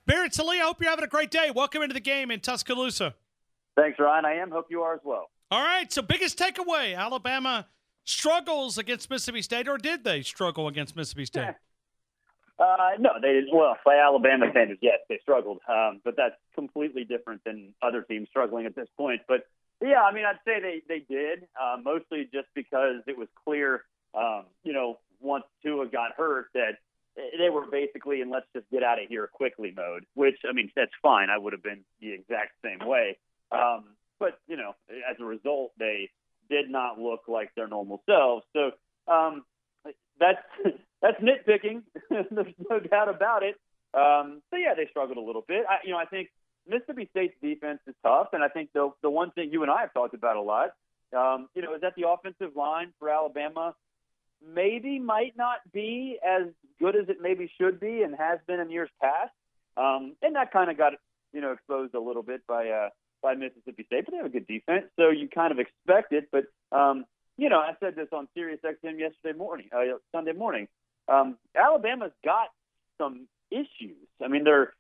Barrett Sallee, I hope you're having a great day. Welcome into the game in Tuscaloosa. Thanks, Ryan. I am. Hope you are as well. All right, so biggest takeaway, Alabama struggles against Mississippi State, or did they struggle against Mississippi State? No, they didn't. Well, by Alabama standards, yes, they struggled. But that's completely different than other teams struggling at this point. But, yeah, I mean, I'd say they did, mostly just because it was clear, once Tua got hurt that they were basically in let's just get out of here quickly mode, which, I mean, that's fine. I would have been the exact same way. But, as a result, they did not look like their normal selves. So that's nitpicking. There's no doubt about it. So, yeah, they struggled a little bit. I think Mississippi State's defense is tough, and I think the one thing you and I have talked about a lot, is that the offensive line for Alabama might not be as good as it maybe should be and has been in years past. And that kind of got, exposed a little bit by Mississippi State, but they have a good defense, so you kind of expect it. But, I said this on Sirius XM Sunday morning. Alabama's got some issues. I mean, they're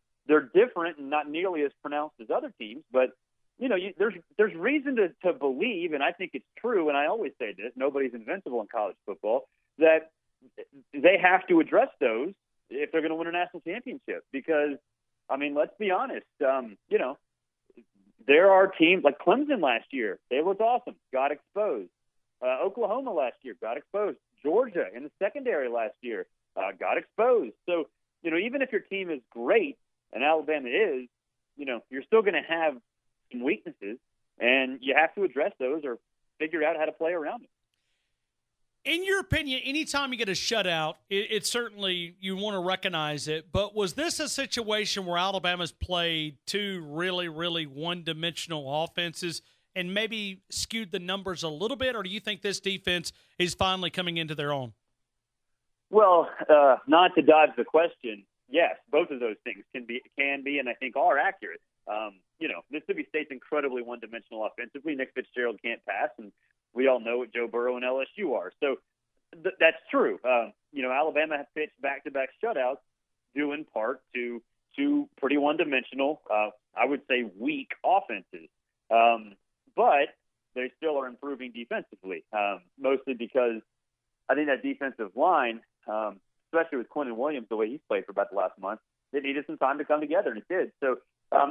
different and not nearly as pronounced as other teams, but there's reason to believe, and I think it's true, and I always say this, nobody's invincible in college football, that they have to address those if they're going to win a national championship. Because, I mean, let's be honest, there are teams like Clemson last year. They looked awesome, got exposed. Oklahoma last year got exposed. Georgia in the secondary last year got exposed. So, even if your team is great, and Alabama is, you're still going to have some weaknesses, and you have to address those or figure out how to play around it. In your opinion, anytime you get a shutout, it's certainly you want to recognize it, but was this a situation where Alabama's played two really, really one-dimensional offenses and maybe skewed the numbers a little bit, or do you think this defense is finally coming into their own? Well, not to dodge the question, yes, both of those things can be, and I think are accurate. Mississippi State's incredibly one-dimensional offensively. Nick Fitzgerald can't pass, and we all know what Joe Burrow and LSU are. So that's true. Alabama has pitched back-to-back shutouts due in part to two pretty one-dimensional, I would say weak offenses. But they still are improving defensively, mostly because I think that defensive line, especially with Quentin Williams, the way he's played for about the last month, they needed some time to come together, and it did. So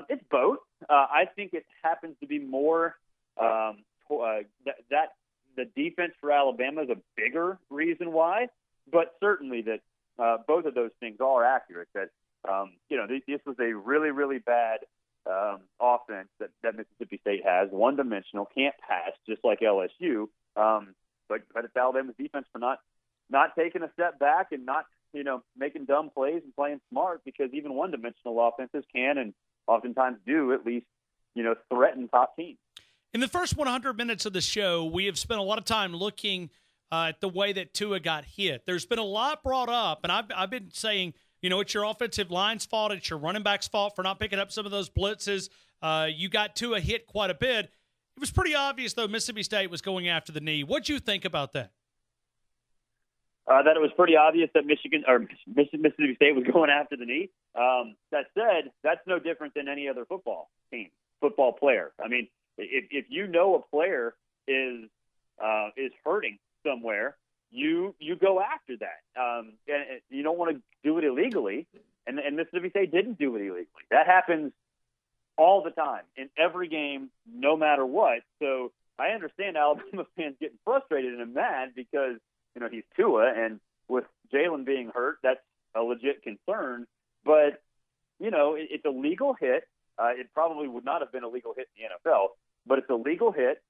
it's both. I think it happens to be more that the defense for Alabama is a bigger reason why, but certainly that both of those things are accurate. That this was a really, really bad offense that Mississippi State has, one-dimensional, can't pass, just like LSU. But it's Alabama's defense for not taking a step back and not making dumb plays and playing smart, because even one-dimensional offenses can and oftentimes do at least threaten top teams. In the first 100 minutes of the show, we have spent a lot of time looking at the way that Tua got hit. There's been a lot brought up, and I've been saying, it's your offensive line's fault, it's your running back's fault for not picking up some of those blitzes. You got Tua hit quite a bit. It was pretty obvious, though, Mississippi State was going after the knee. What'd you think about that? That it was pretty obvious that Mississippi State was going after the knee. That said, that's no different than any other football player. I mean, if a player is hurting somewhere, you go after that. And you don't want to do it illegally, and Mississippi State didn't do it illegally. That happens all the time in every game, no matter what. So I understand Alabama fans getting frustrated and mad because he's Tua, and with Jalen being hurt, that's a legit concern. But it's a legal hit. It probably would not have been a legal hit in the NFL, but it's a legal hit.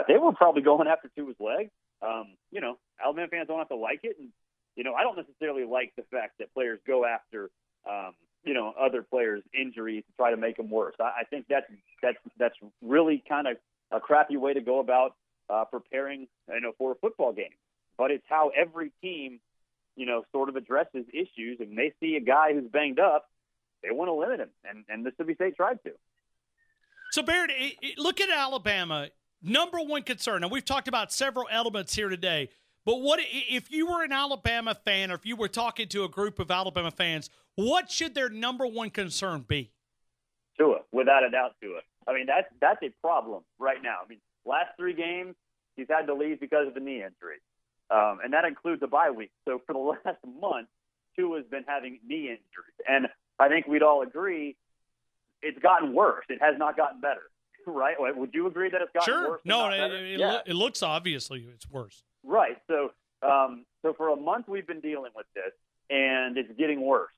They were probably going after Tua's leg. Alabama fans don't have to like it. And, I don't necessarily like the fact that players go after, other players' injuries to try to make them worse. I think that's really kind of a crappy way to go about preparing, for a football game. But it's how every team, sort of addresses issues. And they see a guy who's banged up, they want to limit him. And Mississippi State tried to. So, Barrett, look at Alabama. Number one concern, and we've talked about several elements here today, But what if you were an Alabama fan, or if you were talking to a group of Alabama fans, what should their number one concern be? Tua, without a doubt, Tua. I mean, that's a problem right now. I mean, last 3 games, he's had to leave because of a knee injury. And that includes a bye week. So for the last month, Tua's been having knee injuries. And I think we'd all agree it's gotten worse. It has not gotten better, right? Would you agree that it's gotten worse? No, it looks obviously it's worse. Right. So for a month we've been dealing with this, and it's getting worse.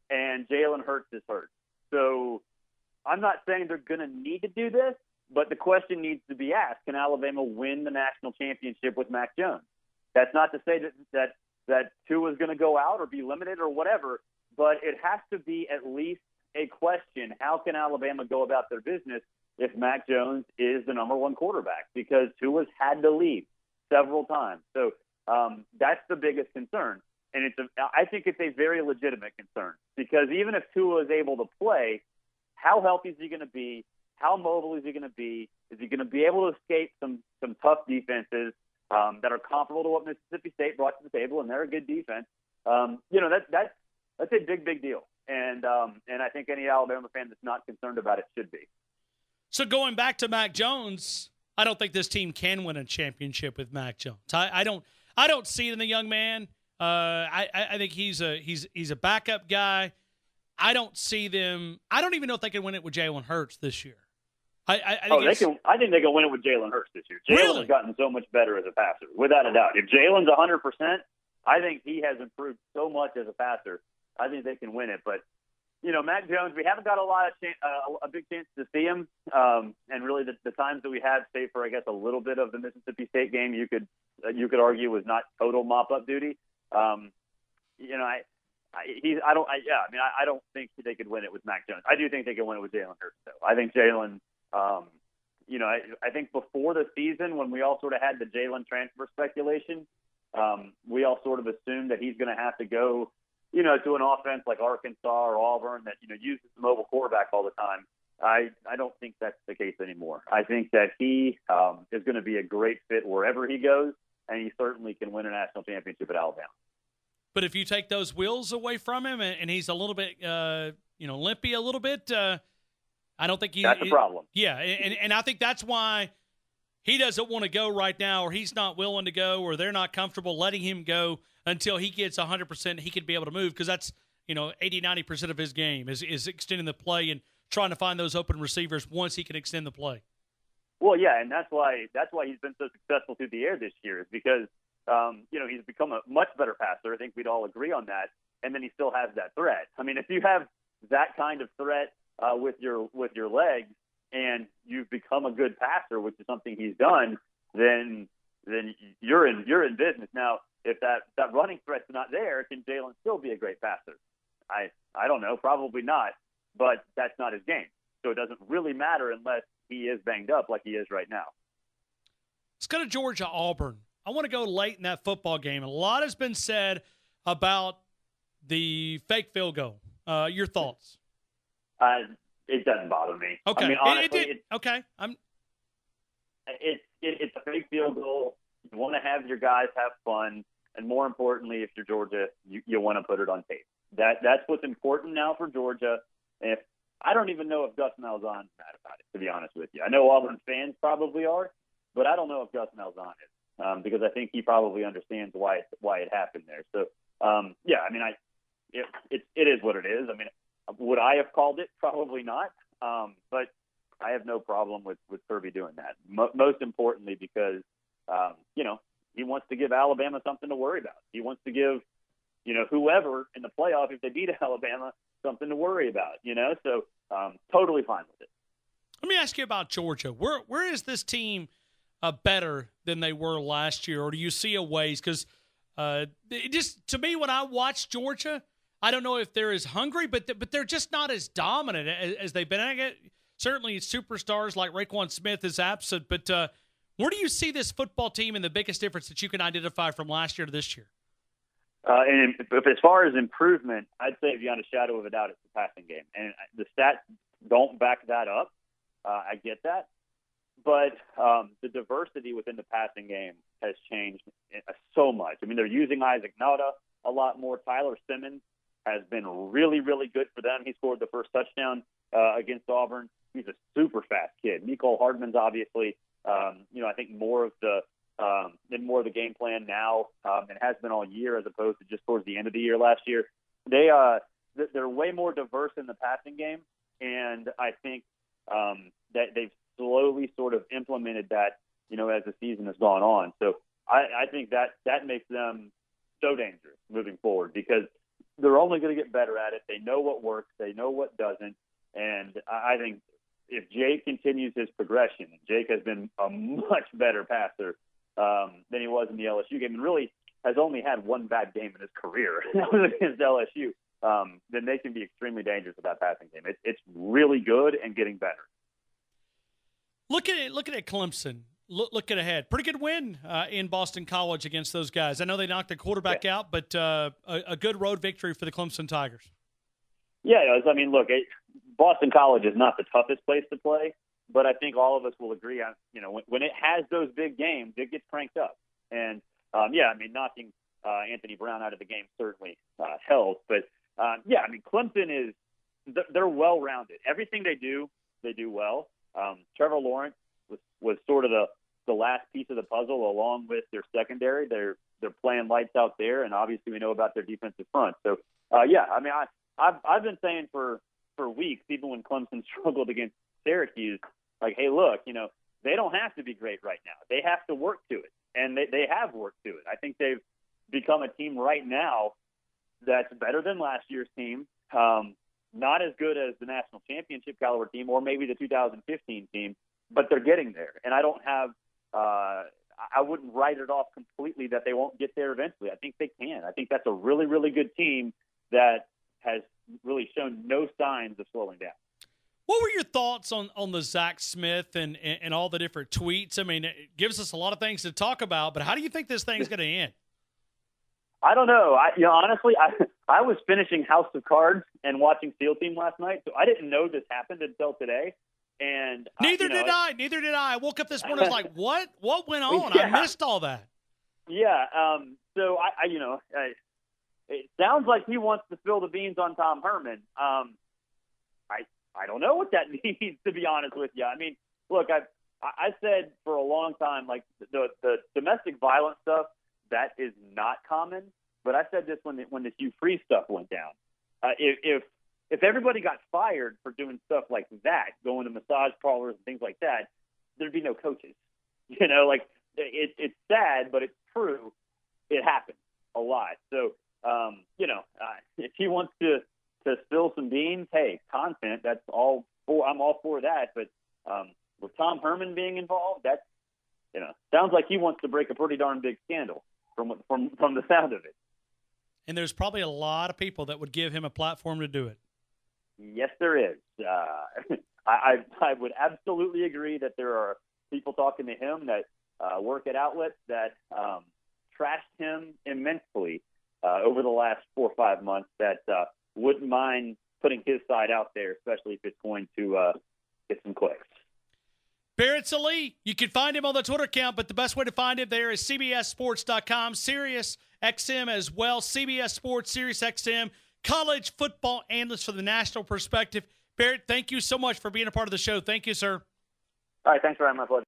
And Jalen Hurts is hurt. So I'm not saying they're going to need to do this, but the question needs to be asked: can Alabama win the national championship with Mac Jones? That's not to say that Tua is going to go out or be limited or whatever, but it has to be at least a question: how can Alabama go about their business if Mac Jones is the number one quarterback? Because Tua's had to leave several times. So that's the biggest concern. And I think it's a very legitimate concern, because even if Tua is able to play, how healthy is he going to be? How mobile is he going to be? Is he going to be able to escape some tough defenses that are comparable to what Mississippi State brought to the table, and they're a good defense? That's a big deal. And I think any Alabama fan that's not concerned about it should be. So going back to Mac Jones, I don't think this team can win a championship with Mac Jones. I don't see it in the young man. I think he's a backup guy. I don't see them. I don't even know if they can win it with Jalen Hurts this year. I think they can win it with Jalen Hurts this year. Jalen has gotten so much better as a passer, without a doubt. If Jalen's 100%, I think he has improved so much as a passer. I think they can win it. But Mac Jones, we haven't got a big chance to see him. And really, the times that we had, save for I guess a little bit of the Mississippi State game, you could argue was not total mop-up duty. I don't think they could win it with Mac Jones. I do think they can win it with Jalen Hurts, though. I think Jalen, I think before the season, when we all sort of had the Jalen transfer speculation, we all sort of assumed that he's going to have to go, to an offense like Arkansas or Auburn that, uses the mobile quarterback all the time. I don't think that's the case anymore. I think that he is going to be a great fit wherever he goes, and he certainly can win a national championship at Alabama. But if you take those wheels away from him and he's a little bit, limpy a little bit, I don't think that's a problem. Yeah, and I think that's why he doesn't want to go right now, or he's not willing to go, or they're not comfortable letting him go until he gets 100%. He could be able to move, because that's 80-90% of his game is extending the play and trying to find those open receivers once he can extend the play. Well, yeah, and that's why he's been so successful through the air this year, is because he's become a much better passer. I think we'd all agree on that. And then he still has that threat. I mean, if you have that kind of threat with your legs, and you've become a good passer, which is something he's done, then you're in business. Now, if that running threat's not there, can Jalen still be a great passer? I don't know, probably not. But that's not his game. So it doesn't really matter unless he is banged up like he is right now. Let's go to Georgia Auburn. I want to go late in that football game. A lot has been said about the fake field goal. Your thoughts? It doesn't bother me. Okay. I mean, honestly, it's a fake field goal. You want to have your guys have fun, and more importantly, if you're Georgia, you want to put it on tape. That's what's important now for Georgia. If I don't even know if Gus Malzahn's mad about it, to be honest with you. I know Auburn fans probably are, but I don't know if Gus Malzahn is, because I think he probably understands why it happened there. So, it is what it is. I mean, would I have called it? Probably not. But I have no problem with Kirby doing that. Most importantly, because he wants to give Alabama something to worry about. He wants to give whoever in the playoff, if they beat Alabama, something to worry about. So totally fine with it. Let me ask you about Georgia. Where is this team better than they were last year, or do you see a ways? Because just to me, when I watch Georgia, I don't know if they're as hungry, but they're just not as dominant as they've been. I get certainly superstars like Raekwon Smith is absent, but where do you see this football team and the biggest difference that you can identify from last year to this year? And as far as improvement, I'd say beyond a shadow of a doubt, it's the passing game. And the stats don't back that up. I get that. But the diversity within the passing game has changed so much. I mean, they're using Isaac Nauta a lot more. Tyler Simmons has been really, really good for them. He scored the first touchdown against Auburn. He's a super fast kid. Mecole Hardman's obviously, I think more of the game plan now, and has been all year as opposed to just towards the end of the year last year. They're way more diverse in the passing game, and I think that they've slowly sort of implemented that, as the season has gone on. So I think that makes them so dangerous moving forward because they're only going to get better at it. They know what works. They know what doesn't. And I think if Jake continues his progression, Jake has been a much better passer than he was in the LSU game, and really has only had one bad game in his career against LSU. Then they can be extremely dangerous with that passing game. It's really good and getting better. Looking at Clemson, looking ahead, pretty good win in Boston College against those guys. I know they knocked the quarterback out, but a good road victory for the Clemson Tigers. Yeah, I mean, look, Boston College is not the toughest place to play, but I think all of us will agree on, when it has those big games, it gets cranked up. And, knocking Anthony Brown out of the game certainly helps. But, Clemson they're well-rounded. Everything they do well. Trevor Lawrence was sort of the last piece of the puzzle along with their secondary. They're playing lights out there, and obviously we know about their defensive front. So, I've been saying for weeks, even when Clemson struggled against Syracuse, like, hey, look, they don't have to be great right now. They have to work to it, and they have worked to it. I think they've become a team right now that's better than last year's team, not as good as the national championship caliber team or maybe the 2015 team, but they're getting there. And I don't have I wouldn't write it off completely that they won't get there eventually. I think they can. I think that's a really, really good team that has really shown no signs of slowing down. What were your thoughts on the Zach Smith and all the different tweets? I mean, it gives us a lot of things to talk about, but how do you think this thing's going to end? I don't know. Honestly, I was finishing House of Cards and watching SEAL Team last night, so I didn't know this happened until today. And Neither did I. I woke up this morning, I was like, what went on? Yeah. I missed all that. Yeah. So it sounds like he wants to spill the beans on Tom Herman. I don't know what that means, to be honest with you. I mean, look, I said for a long time, like the domestic violence stuff, that is not common. But I said this when the Hugh Freeze stuff went down. If everybody got fired for doing stuff like that, going to massage parlors and things like that, there'd be no coaches. It's sad, but it's true. It happens a lot. So, if he wants to spill some beans, hey, content, that's all for. I'm all for that. But with Tom Herman being involved, that's sounds like he wants to break a pretty darn big scandal from the sound of it. And there's probably a lot of people that would give him a platform to do it. Yes, there is. I would absolutely agree that there are people talking to him that work at outlets that trashed him immensely over the last 4 or 5 months that wouldn't mind putting his side out there, especially if it's going to get some clicks. Barrett Sallee, you can find him on the Twitter account, but the best way to find him there is CBSSports.com, Sirius XM as well, CBS Sports, Sirius XM, college football analyst for the national perspective. Barrett, thank you so much for being a part of the show. Thank you, sir. All right, thanks for having my pleasure.